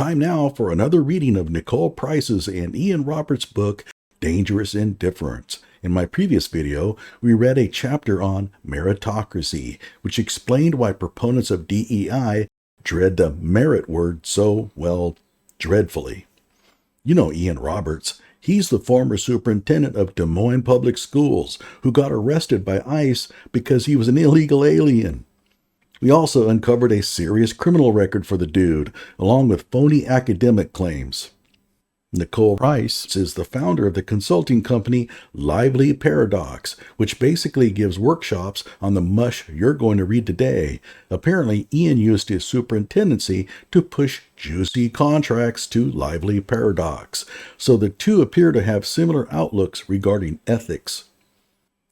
time now for another reading of Nicole Price's and Ian Roberts' book, Dangerous Indifference. In my previous video, we read a chapter on meritocracy, which explained why proponents of DEI dread the merit word so, well, dreadfully. You know Ian Roberts. He's the former superintendent of Des Moines Public Schools who got arrested by ICE because he was an illegal alien. We also uncovered a serious criminal record for the dude, along with phony academic claims. Nicole Price is the founder of the consulting company Lively Paradox, which basically gives workshops on the mush you're going to read today. Apparently, Ian used his superintendency to push juicy contracts to Lively Paradox, so the two appear to have similar outlooks regarding ethics.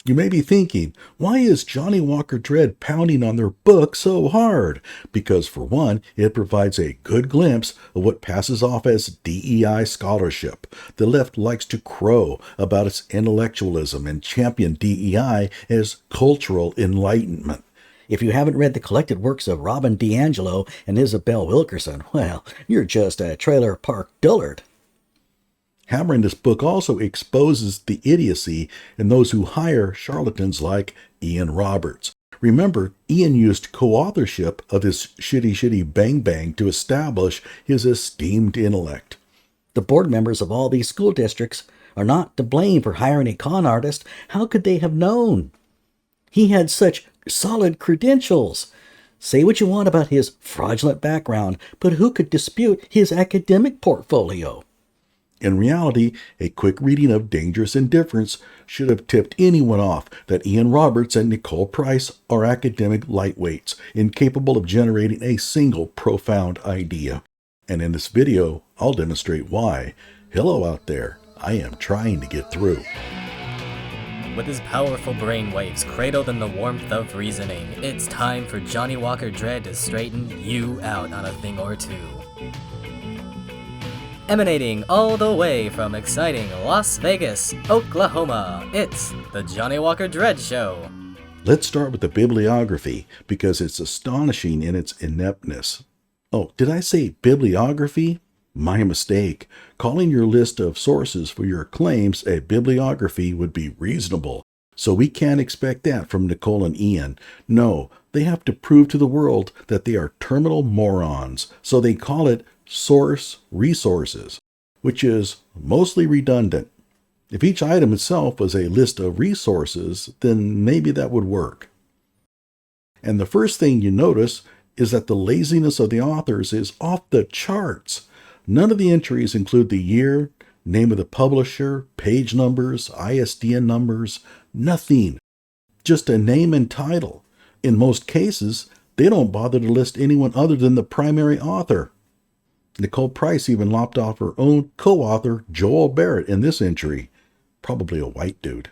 You may be thinking, why is Johnny Walker Dredd pounding on their book so hard? Because for one, it provides a good glimpse of what passes off as DEI scholarship. The left likes to crow about its intellectualism and champion DEI as cultural enlightenment. If you haven't read the collected works of Robin DiAngelo and Isabel Wilkerson, well, you're just a trailer park dullard. Hammer in this book also exposes the idiocy in those who hire charlatans like Ian Roberts. Remember, Ian used co-authorship of his shitty bang bang to establish his esteemed intellect. The board members of all these school districts are not to blame for hiring a con artist. How could they have known? He had such solid credentials. Say what you want about his fraudulent background, but who could dispute his academic portfolio? In reality, a quick reading of Dangerous Indifference should have tipped anyone off that Ian Roberts and Nicole Price are academic lightweights, incapable of generating a single profound idea. And in this video, I'll demonstrate why. Hello out there, I am trying to get through. With his powerful brainwaves cradled in the warmth of reasoning, it's time for Johnny Walker Dredd to straighten you out on a thing or two. Emanating all the way from exciting Las Vegas, Oklahoma, it's the Johnny Walker Dredd Show. Let's start with the bibliography, because it's astonishing in its ineptness. Oh, did I say bibliography? My mistake. Calling your list of sources for your claims a bibliography would be reasonable, so we can't expect that from Nicole and Ian. No, they have to prove to the world that they are terminal morons, so they call it source resources, which is mostly redundant. If each item itself was a list of resources, then maybe that would work. And the first thing you notice is that the laziness of the authors is off the charts. None of the entries include the year, name of the publisher, page numbers, ISBN numbers, nothing. Just a name and title. In most cases, they don't bother to list anyone other than the primary author. Nicole Price even lopped off her own co-author, Joel Barrett, in this entry. Probably a white dude.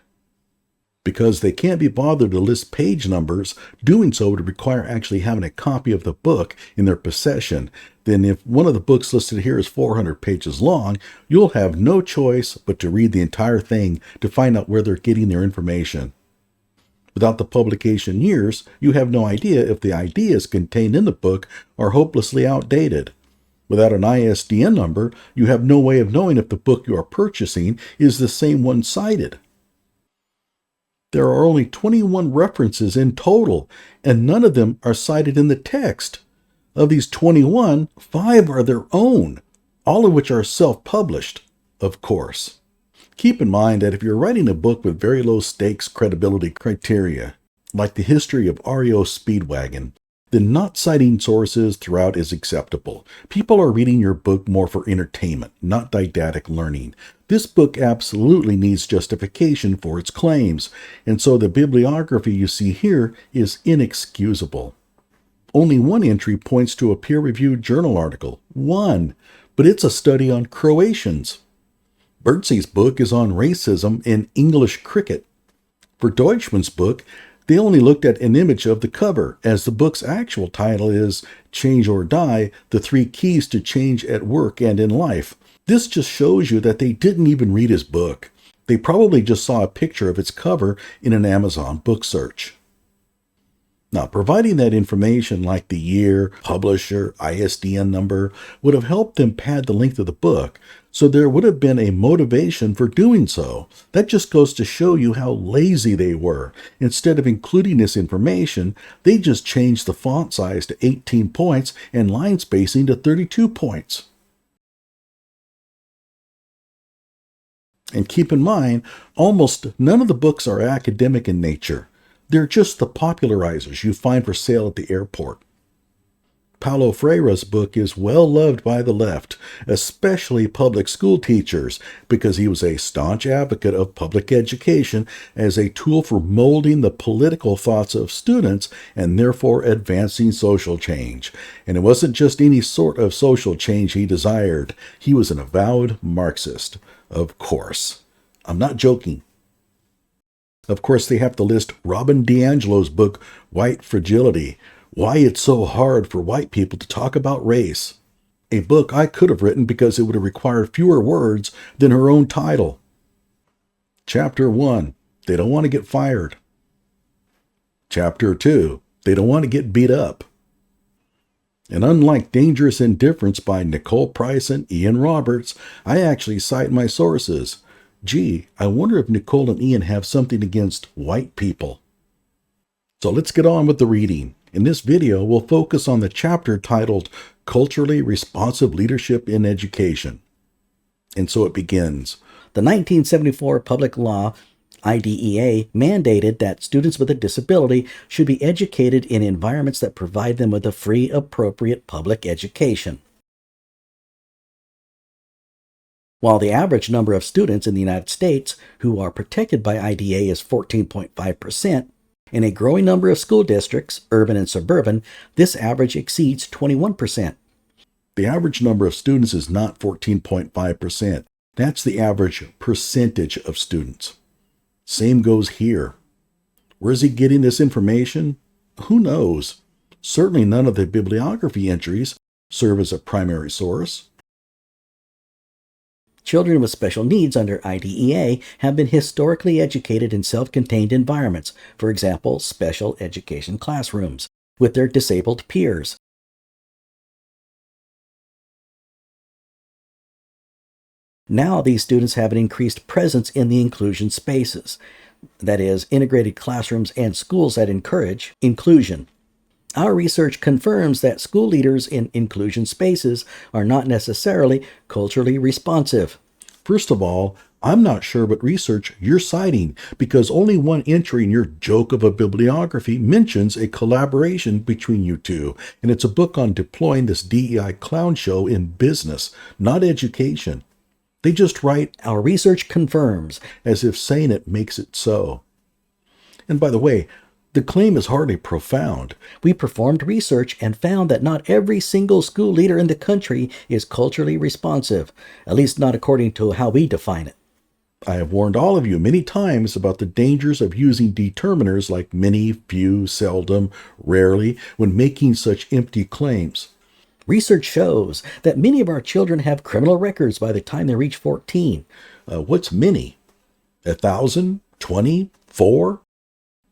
Because they can't be bothered to list page numbers, doing so would require actually having a copy of the book in their possession. Then if one of the books listed here is 400 pages long, you'll have no choice but to read the entire thing to find out where they're getting their information. Without the publication years, you have no idea if the ideas contained in the book are hopelessly outdated. Without an ISBN number, you have no way of knowing if the book you are purchasing is the same one cited. There are only 21 references in total, and none of them are cited in the text. Of these 21, 5 are their own, all of which are self-published, of course. Keep in mind that if you're writing a book with very low stakes credibility criteria, like the history of REO Speedwagon, then not citing sources throughout is acceptable. People are reading your book more for entertainment, not didactic learning. This book absolutely needs justification for its claims, and so the bibliography you see here is inexcusable. Only one entry points to a peer-reviewed journal article. One, but it's a study on Croatians. Birdsey's book is on racism in English cricket. For Deutschman's book, they only looked at an image of the cover, as the book's actual title is Change or Die, the 3 Keys to Change at Work and in Life. This just shows you that they didn't even read his book. They probably just saw a picture of its cover in an Amazon book search. Now, providing that information like the year, publisher, ISDN number would have helped them pad the length of the book, so there would have been a motivation for doing so. That just goes to show you how lazy they were. Instead of including this information, they just changed the font size to 18 points and line spacing to 32 points. And keep in mind, almost none of the books are academic in nature. They're just the popularizers you find for sale at the airport. Paulo Freire's book is well loved by the left, especially public school teachers, because he was a staunch advocate of public education as a tool for molding the political thoughts of students and therefore advancing social change. And it wasn't just any sort of social change he desired. He was an avowed Marxist. Of course. I'm not joking. Of course, they have to list Robin DiAngelo's book, White Fragility, Why It's So Hard for White People to Talk About Race. A book I could have written because it would have required fewer words than her own title. Chapter 1, they don't want to get fired. Chapter 2, they don't want to get beat up. And unlike Dangerous Indifference by Nicole Price and Ian Roberts, I actually cite my sources. Gee, I wonder if Nicole and Ian have something against white people. So let's get on with the reading. In this video, we'll focus on the chapter titled Culturally Responsive Leadership in Education. And so it begins. The 1974 Public Law IDEA mandated that students with a disability should be educated in environments that provide them with a free, appropriate public education. While the average number of students in the United States who are protected by IDEA is 14.5%, in a growing number of school districts, urban and suburban, this average exceeds 21%. The average number of students is not 14.5%. That's the average percentage of students. Same goes here. Where is he getting this information? Who knows? Certainly none of the bibliography entries serve as a primary source. Children with special needs under IDEA have been historically educated in self-contained environments, for example, special education classrooms, with their disabled peers. Now these students have an increased presence in the inclusion spaces, that is, integrated classrooms and schools that encourage inclusion. Our research confirms that school leaders in inclusion spaces are not necessarily culturally responsive. First of all, I'm not sure what research you're citing, because only one entry in your joke of a bibliography mentions a collaboration between you two, and it's a book on deploying this DEI clown show in business, not education. They just write, Our research confirms, as if saying it makes it so. And by the way, the claim is hardly profound. we performed research and found that not every single school leader in the country is culturally responsive, at least not according to how we define it. I have warned all of you many times about the dangers of using determiners like many, few, seldom, rarely, when making such empty claims. Research shows that many of our children have criminal records by the time they reach 14. What's many? 1,000? 20? 4?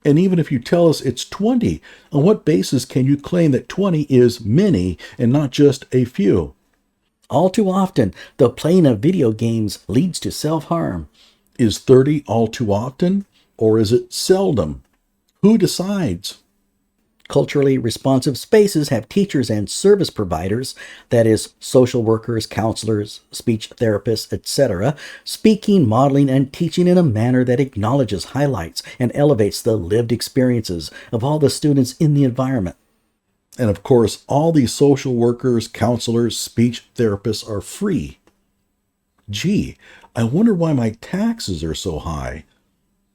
And even if you tell us it's 20, on what basis can you claim that 20 is many and not just a few? All too often, the playing of video games leads to self-harm. Is 30 all too often, or is it seldom? Who decides? Culturally responsive spaces have teachers and service providers, that is, social workers, counselors, speech therapists, etc., speaking, modeling, and teaching in a manner that acknowledges, highlights, and elevates the lived experiences of all the students in the environment. And of course, all these social workers, counselors, speech therapists are free. Gee, I wonder why my taxes are so high.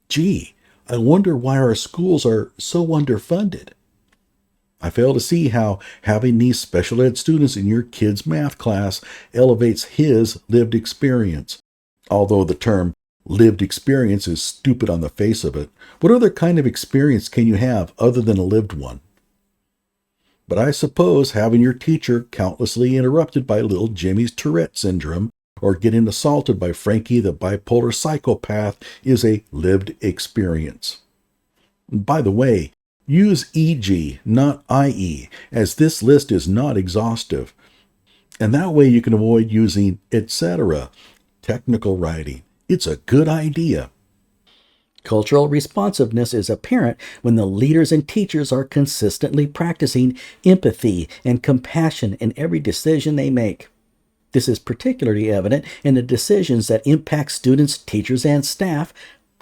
Gee, I wonder why our schools are so underfunded. I fail to see how having these special ed students in your kid's math class elevates his lived experience. Although the term lived experience is stupid on the face of it, what other kind of experience can you have other than a lived one? But I suppose having your teacher countlessly interrupted by little Jimmy's Tourette syndrome or getting assaulted by Frankie the bipolar psychopath is a lived experience. By the way, Use e.g., not i.e., as this list is not exhaustive. And that way you can avoid using etc., technical writing. It's a good idea. Cultural responsiveness is apparent when the leaders and teachers are consistently practicing empathy and compassion in every decision they make. This is particularly evident in the decisions that impact students, teachers, and staff,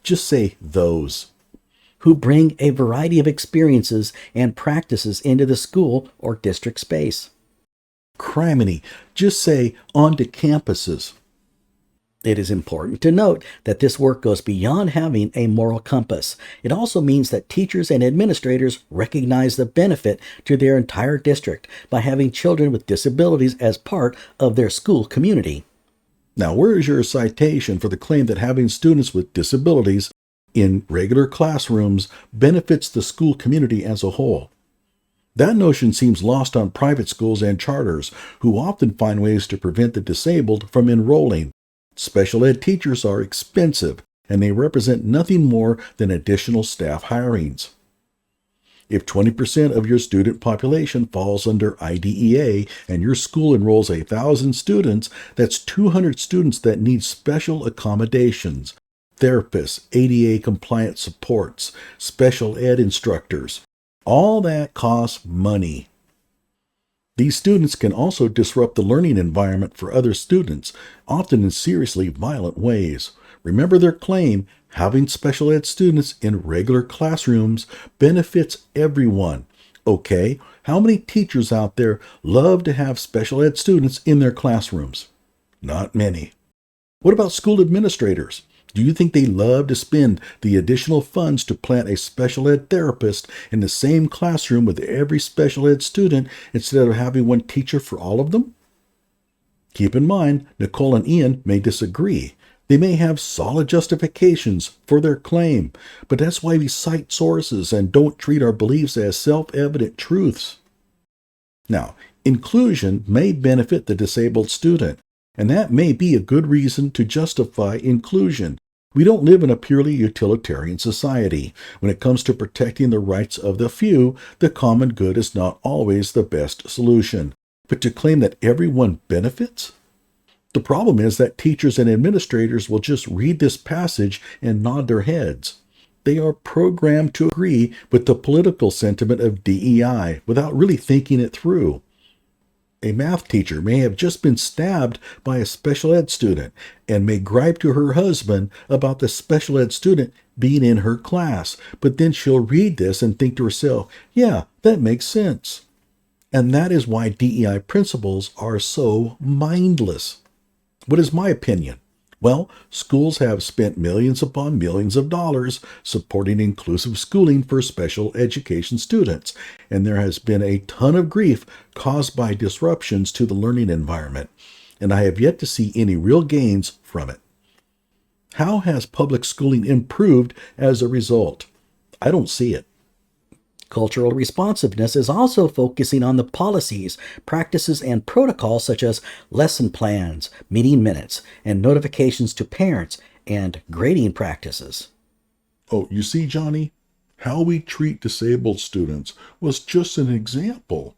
Just say those. who bring a variety of experiences and practices into the school or district space. Criminy. Just say onto campuses. It is important to note that this work goes beyond having a moral compass. It also means that teachers and administrators recognize the benefit to their entire district by having children with disabilities as part of their school community. Now, where is your citation for the claim that having students with disabilities in regular classrooms benefits the school community as a whole? That notion seems lost on private schools and charters, who often find ways to prevent the disabled from enrolling. Special ed teachers are expensive, and they represent nothing more than additional staff hirings. If 20% of your student population falls under IDEA and your school enrolls 1,000 students, that's 200 students that need special accommodations, therapists, ADA compliant supports, special ed instructors. All that costs money. These students can also disrupt the learning environment for other students, often in seriously violent ways. Remember their claim, having special ed students in regular classrooms benefits everyone. Okay, how many teachers out there love to have special ed students in their classrooms? Not many. What about school administrators? Do you think they love to spend the additional funds to plant a special ed therapist in the same classroom with every special ed student instead of having one teacher for all of them? Keep in mind, Nicole and Ian may disagree. They may have solid justifications for their claim, but that's why we cite sources and don't treat our beliefs as self-evident truths. Now, inclusion may benefit the disabled student, and that may be a good reason to justify inclusion. We don't live in a purely utilitarian society. When it comes to protecting the rights of the few, the common good is not always the best solution. But to claim that everyone benefits? The problem is that teachers and administrators will just read this passage and nod their heads. They are programmed to agree with the political sentiment of DEI without really thinking it through. A math teacher may have just been stabbed by a special ed student and may gripe to her husband about the special ed student being in her class, but then she'll read this and think to herself, yeah, that makes sense. And that is why DEI principles are so mindless. What is my opinion? Well, schools have spent millions upon millions of dollars supporting inclusive schooling for special education students, and there has been a ton of grief caused by disruptions to the learning environment, and I have yet to see any real gains from it. How has public schooling improved as a result? I don't see it. Cultural responsiveness is also focusing on the policies, practices, and protocols such as lesson plans, meeting minutes, and notifications to parents, and grading practices. Oh, you see, Johnny, how we treat disabled students was just an example.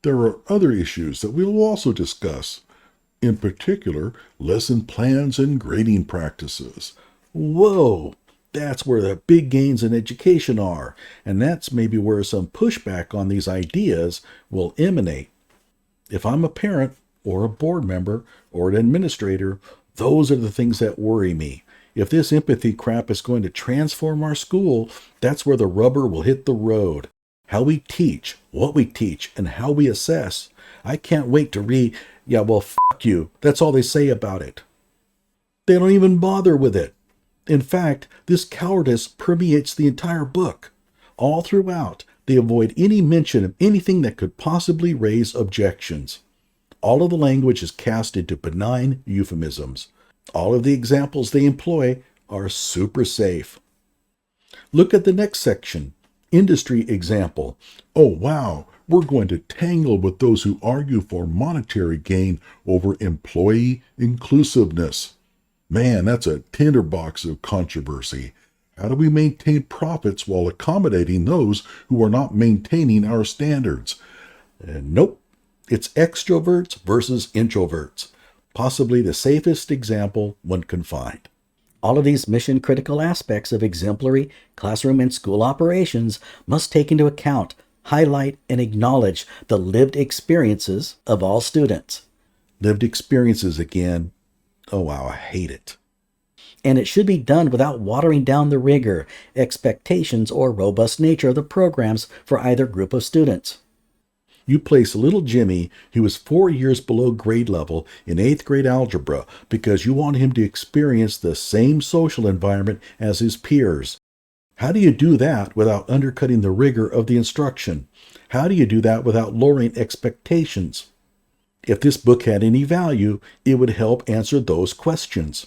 There are other issues that we will also discuss. In particular, lesson plans and grading practices. Whoa! That's where the big gains in education are, and that's maybe where some pushback on these ideas will emanate. If I'm a parent or a board member or an administrator, those are the things that worry me. If this empathy crap is going to transform our school, that's where the rubber will hit the road. How we teach, what we teach, and how we assess. I can't wait to read, yeah, well, fuck you. That's all they say about it. They don't even bother with it. In fact, this cowardice permeates the entire book. All throughout, they avoid any mention of anything that could possibly raise objections. All of the language is cast into benign euphemisms. All of the examples they employ are super safe. Look at the next section. Industry example. Oh, wow, we're going to tangle with those who argue for monetary gain over employee inclusiveness. Man, that's a tinderbox of controversy. How do we maintain profits while accommodating those who are not maintaining our standards? And nope, it's extroverts versus introverts. Possibly the safest example one can find. All of these mission-critical aspects of exemplary classroom and school operations must take into account, highlight, and acknowledge the lived experiences of all students. Lived experiences again. Oh wow, I hate it. And it should be done without watering down the rigor, expectations, or robust nature of the programs for either group of students. You place little Jimmy, who is 4 years below grade level, in 8th grade algebra because you want him to experience the same social environment as his peers. How do you do that without undercutting the rigor of the instruction? How do you do that without lowering expectations? If this book had any value, it would help answer those questions.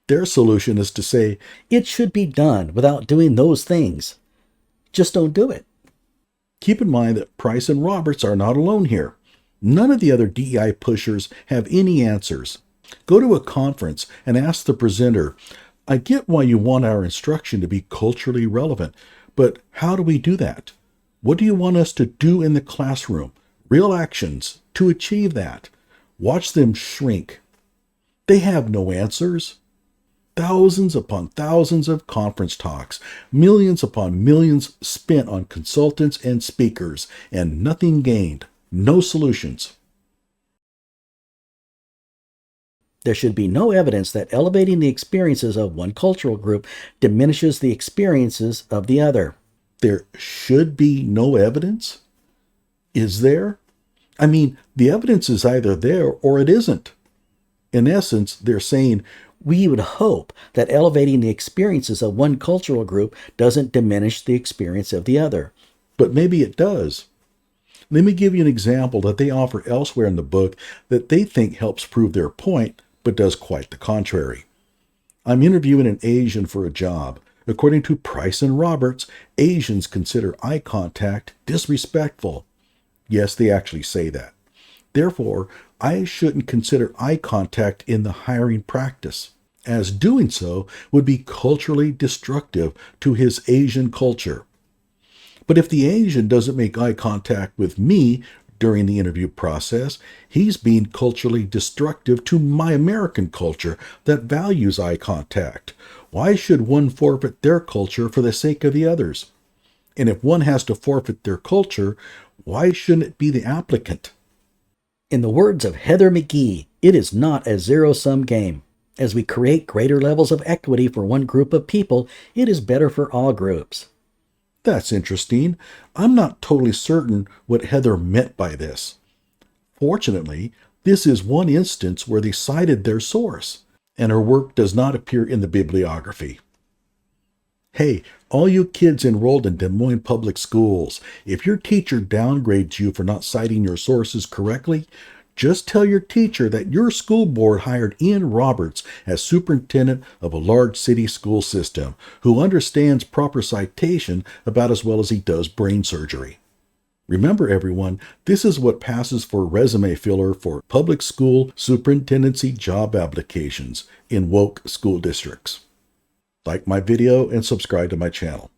Their solution is to say, it should be done without doing those things. Just don't do it. Keep in mind that Price and Roberts are not alone here. None of the other DEI pushers have any answers. Go to a conference and ask the presenter, I get why you want our instruction to be culturally relevant, but how do we do that? What do you want us to do in the classroom? Real actions to achieve that. Watch them shrink. They have no answers. Thousands upon thousands of conference talks, millions upon millions spent on consultants and speakers, and nothing gained, no solutions. There should be no evidence that elevating the experiences of one cultural group diminishes the experiences of the other. There should be no evidence? Is there? I mean, the evidence is either there or it isn't. In essence, they're saying, we would hope that elevating the experiences of one cultural group doesn't diminish the experience of the other. But maybe it does. Let me give you an example that they offer elsewhere in the book that they think helps prove their point, but does quite the contrary. I'm interviewing an Asian for a job. According to Price and Roberts, Asians consider eye contact disrespectful. Yes, they actually say that. Therefore, I shouldn't consider eye contact in the hiring practice, as doing so would be culturally destructive to his Asian culture. But if the Asian doesn't make eye contact with me during the interview process, he's being culturally destructive to my American culture that values eye contact. Why should one forfeit their culture for the sake of the others? And if one has to forfeit their culture, why shouldn't it be the applicant? In the words of Heather McGee, it is not a zero-sum game. As we create greater levels of equity for one group of people, it is better for all groups. That's interesting. I'm not totally certain what Heather meant by this. Fortunately, this is one instance where they cited their source, and her work does not appear in the bibliography. Hey, all you kids enrolled in Des Moines Public Schools, if your teacher downgrades you for not citing your sources correctly, just tell your teacher that your school board hired Ian Roberts as superintendent of a large city school system, who understands proper citation about as well as he does brain surgery. Remember, everyone, this is what passes for resume filler for public school superintendency job applications in woke school districts. Like my video and subscribe to my channel.